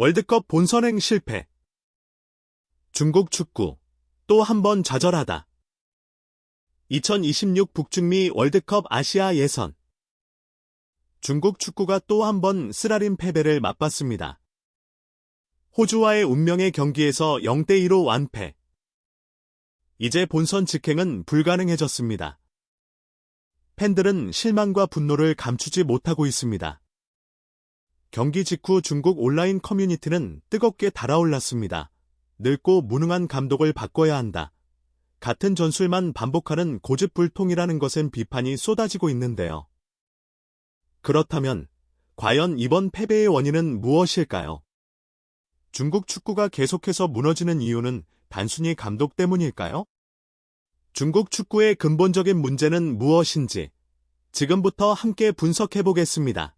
월드컵 본선행 실패. 중국 축구, 또 한 번 좌절하다. 2026 북중미 월드컵 아시아 예선. 중국 축구가 또 한 번 쓰라린 패배를 맛봤습니다. 호주와의 운명의 경기에서 0대2로 완패. 이제 본선 직행은 불가능해졌습니다. 팬들은 실망과 분노를 감추지 못하고 있습니다. 경기 직후 중국 온라인 커뮤니티는 뜨겁게 달아올랐습니다. 늙고 무능한 감독을 바꿔야 한다. 같은 전술만 반복하는 고집불통이라는 것엔 비판이 쏟아지고 있는데요. 그렇다면 과연 이번 패배의 원인은 무엇일까요? 중국 축구가 계속해서 무너지는 이유는 단순히 감독 때문일까요? 중국 축구의 근본적인 문제는 무엇인지 지금부터 함께 분석해 보겠습니다.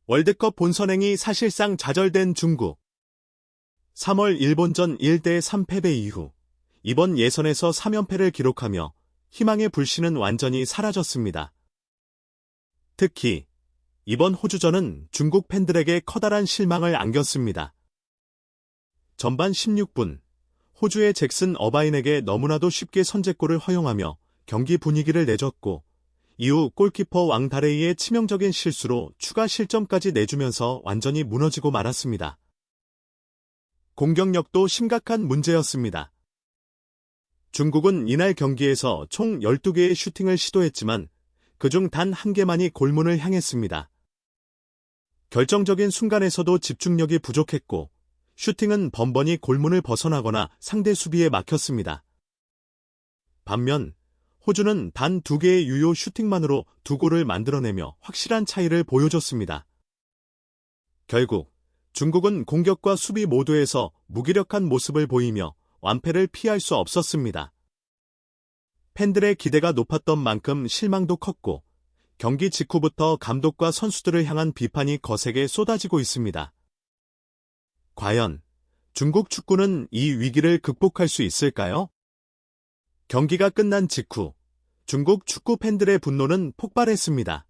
월드컵 본선행이 사실상 좌절된 중국. 3월 일본전 1대3 패배 이후 이번 예선에서 3연패를 기록하며 희망의 불씨는 완전히 사라졌습니다. 특히 이번 호주전은 중국 팬들에게 커다란 실망을 안겼습니다. 전반 16분 호주의 잭슨 어바인에게 너무나도 쉽게 선제골을 허용하며 경기 분위기를 내줬고 이후 골키퍼 왕다레이의 치명적인 실수로 추가 실점까지 내주면서 완전히 무너지고 말았습니다. 공격력도 심각한 문제였습니다. 중국은 이날 경기에서 총 12개의 슈팅을 시도했지만 그중 단 한 개만이 골문을 향했습니다. 결정적인 순간에서도 집중력이 부족했고 슈팅은 번번이 골문을 벗어나거나 상대 수비에 막혔습니다. 반면 호주는 단 2개의 유효 슈팅만으로 2골을 만들어내며 확실한 차이를 보여줬습니다. 결국 중국은 공격과 수비 모두에서 무기력한 모습을 보이며 완패를 피할 수 없었습니다. 팬들의 기대가 높았던 만큼 실망도 컸고 경기 직후부터 감독과 선수들을 향한 비판이 거세게 쏟아지고 있습니다. 과연 중국 축구는 이 위기를 극복할 수 있을까요? 경기가 끝난 직후 중국 축구 팬들의 분노는 폭발했습니다.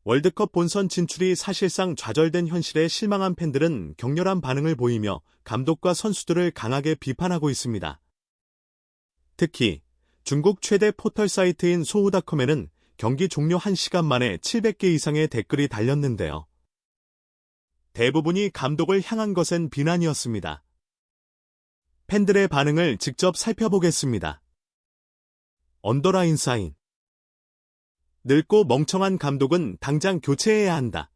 월드컵 본선 진출이 사실상 좌절된 현실에 실망한 팬들은 격렬한 반응을 보이며 감독과 선수들을 강하게 비판하고 있습니다. 특히 중국 최대 포털 사이트인 소우닷컴에는 경기 종료 1시간 만에 700개 이상의 댓글이 달렸는데요. 대부분이 감독을 향한 것은 비난이었습니다. 팬들의 반응을 직접 살펴보겠습니다. 언더라인 사인. 늙고 멍청한 감독은 당장 교체해야 한다.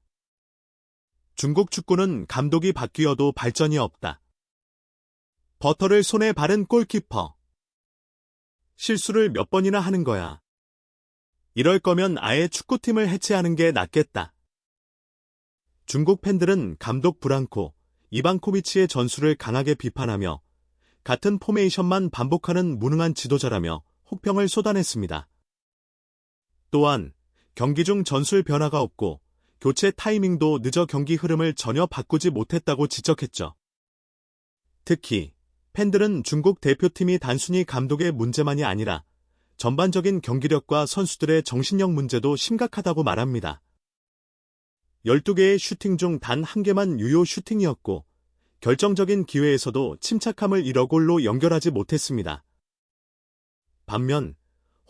중국 축구는 감독이 바뀌어도 발전이 없다. 버터를 손에 바른 골키퍼. 실수를 몇 번이나 하는 거야. 이럴 거면 아예 축구팀을 해체하는 게 낫겠다. 중국 팬들은 감독 브랑코, 이방코비치의 전술을 강하게 비판하며 같은 포메이션만 반복하는 무능한 지도자라며 혹평을 쏟아냈습니다. 또한 경기 중 전술 변화가 없고 교체 타이밍도 늦어 경기 흐름을 전혀 바꾸지 못했다고 지적했죠. 특히 팬들은 중국 대표팀이 단순히 감독의 문제만이 아니라 전반적인 경기력과 선수들의 정신력 문제도 심각하다고 말합니다. 12개의 슈팅 중 단 한 개만 유효 슈팅이었고 결정적인 기회에서도 침착함을 잃어 골로 연결하지 못했습니다. 반면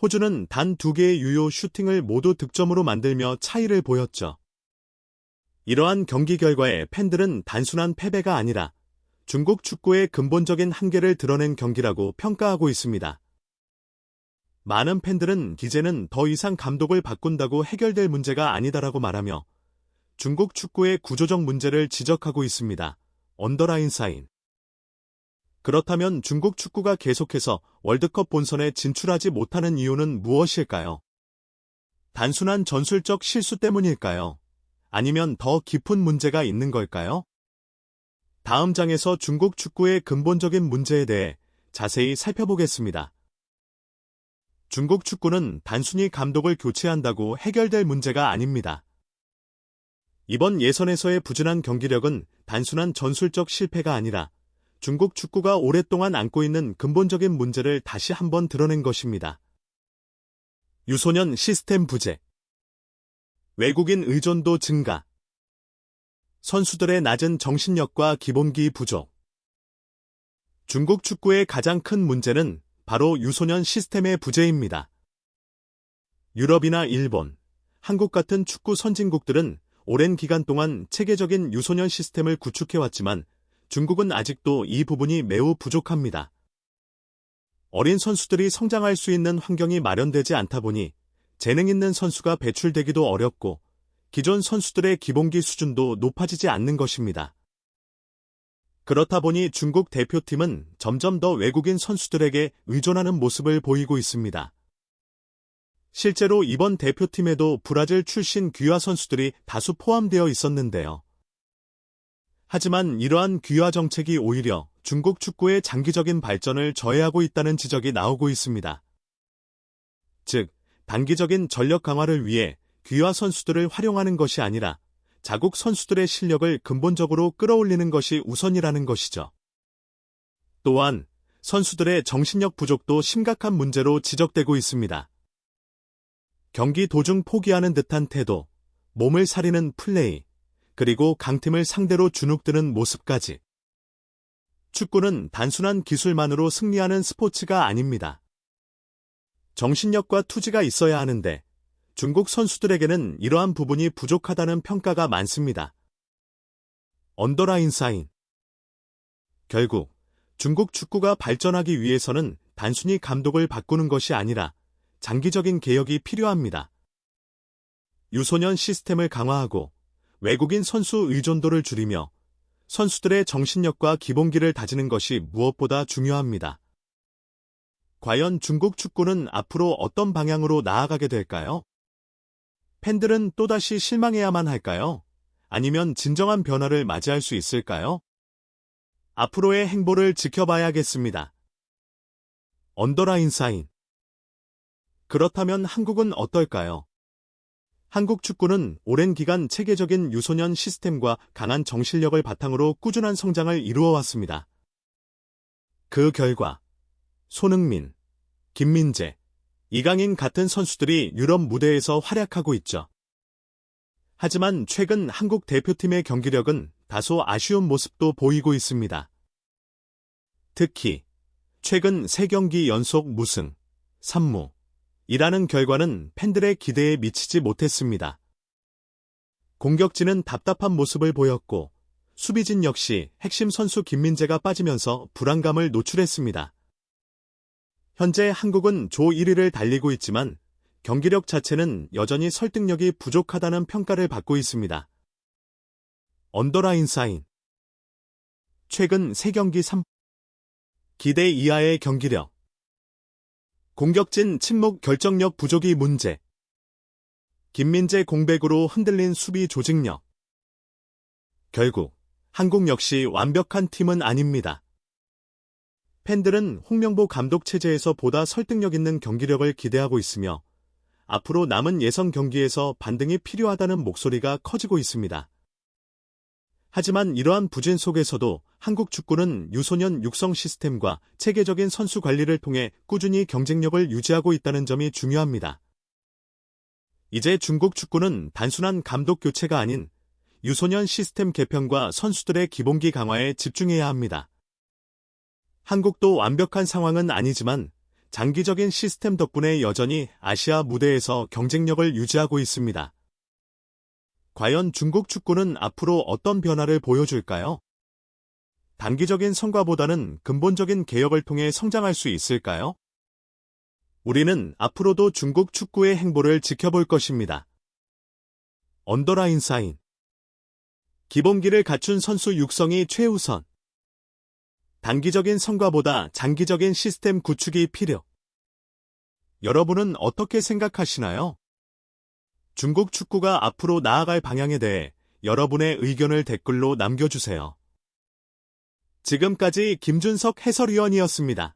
호주는 단 2개의 유효 슈팅을 모두 득점으로 만들며 차이를 보였죠. 이러한 경기 결과에 팬들은 단순한 패배가 아니라 중국 축구의 근본적인 한계를 드러낸 경기라고 평가하고 있습니다. 많은 팬들은 이제는 더 이상 감독을 바꾼다고 해결될 문제가 아니다라고 말하며 중국 축구의 구조적 문제를 지적하고 있습니다. 언더라인 사인. 그렇다면 중국 축구가 계속해서 월드컵 본선에 진출하지 못하는 이유는 무엇일까요? 단순한 전술적 실수 때문일까요? 아니면 더 깊은 문제가 있는 걸까요? 다음 장에서 중국 축구의 근본적인 문제에 대해 자세히 살펴보겠습니다. 중국 축구는 단순히 감독을 교체한다고 해결될 문제가 아닙니다. 이번 예선에서의 부진한 경기력은 단순한 전술적 실패가 아니라 중국 축구가 오랫동안 안고 있는 근본적인 문제를 다시 한번 드러낸 것입니다. 유소년 시스템 부재, 외국인 의존도 증가, 선수들의 낮은 정신력과 기본기 부족. 중국 축구의 가장 큰 문제는 바로 유소년 시스템의 부재입니다. 유럽이나 일본, 한국 같은 축구 선진국들은 오랜 기간 동안 체계적인 유소년 시스템을 구축해왔지만 중국은 아직도 이 부분이 매우 부족합니다. 어린 선수들이 성장할 수 있는 환경이 마련되지 않다 보니 재능 있는 선수가 배출되기도 어렵고 기존 선수들의 기본기 수준도 높아지지 않는 것입니다. 그렇다 보니 중국 대표팀은 점점 더 외국인 선수들에게 의존하는 모습을 보이고 있습니다. 실제로 이번 대표팀에도 브라질 출신 귀화 선수들이 다수 포함되어 있었는데요. 하지만 이러한 귀화 정책이 오히려 중국 축구의 장기적인 발전을 저해하고 있다는 지적이 나오고 있습니다. 즉, 단기적인 전력 강화를 위해 귀화 선수들을 활용하는 것이 아니라 자국 선수들의 실력을 근본적으로 끌어올리는 것이 우선이라는 것이죠. 또한 선수들의 정신력 부족도 심각한 문제로 지적되고 있습니다. 경기 도중 포기하는 듯한 태도, 몸을 사리는 플레이, 그리고 강팀을 상대로 주눅드는 모습까지. 축구는 단순한 기술만으로 승리하는 스포츠가 아닙니다. 정신력과 투지가 있어야 하는데 중국 선수들에게는 이러한 부분이 부족하다는 평가가 많습니다. 언더라인 사인. 결국 중국 축구가 발전하기 위해서는 단순히 감독을 바꾸는 것이 아니라 장기적인 개혁이 필요합니다. 유소년 시스템을 강화하고 외국인 선수 의존도를 줄이며 선수들의 정신력과 기본기를 다지는 것이 무엇보다 중요합니다. 과연 중국 축구는 앞으로 어떤 방향으로 나아가게 될까요? 팬들은 또다시 실망해야만 할까요? 아니면 진정한 변화를 맞이할 수 있을까요? 앞으로의 행보를 지켜봐야겠습니다. 언더라인 사인. 그렇다면 한국은 어떨까요? 한국 축구는 오랜 기간 체계적인 유소년 시스템과 강한 정신력을 바탕으로 꾸준한 성장을 이루어왔습니다. 그 결과 손흥민, 김민재, 이강인 같은 선수들이 유럽 무대에서 활약하고 있죠. 하지만 최근 한국 대표팀의 경기력은 다소 아쉬운 모습도 보이고 있습니다. 특히 최근 3경기 연속 무승, 3무이라는 결과는 팬들의 기대에 미치지 못했습니다. 공격진은 답답한 모습을 보였고 수비진 역시 핵심 선수 김민재가 빠지면서 불안감을 노출했습니다. 현재 한국은 조 1위를 달리고 있지만 경기력 자체는 여전히 설득력이 부족하다는 평가를 받고 있습니다. 언더라인 사인. 최근 3경기 3 기대 이하의 경기력. 공격진 침묵 결정력 부족이 문제. 김민재 공백으로 흔들린 수비 조직력. 결국 한국 역시 완벽한 팀은 아닙니다. 팬들은 홍명보 감독 체제에서 보다 설득력 있는 경기력을 기대하고 있으며 앞으로 남은 예선 경기에서 반등이 필요하다는 목소리가 커지고 있습니다. 하지만 이러한 부진 속에서도 한국 축구는 유소년 육성 시스템과 체계적인 선수 관리를 통해 꾸준히 경쟁력을 유지하고 있다는 점이 중요합니다. 이제 중국 축구는 단순한 감독 교체가 아닌 유소년 시스템 개편과 선수들의 기본기 강화에 집중해야 합니다. 한국도 완벽한 상황은 아니지만 장기적인 시스템 덕분에 여전히 아시아 무대에서 경쟁력을 유지하고 있습니다. 과연 중국 축구는 앞으로 어떤 변화를 보여줄까요? 단기적인 성과보다는 근본적인 개혁을 통해 성장할 수 있을까요? 우리는 앞으로도 중국 축구의 행보를 지켜볼 것입니다. 언더라인 사인. 기본기를 갖춘 선수 육성이 최우선. 단기적인 성과보다 장기적인 시스템 구축이 필요. 여러분은 어떻게 생각하시나요? 중국 축구가 앞으로 나아갈 방향에 대해 여러분의 의견을 댓글로 남겨주세요. 지금까지 김준석 해설위원이었습니다.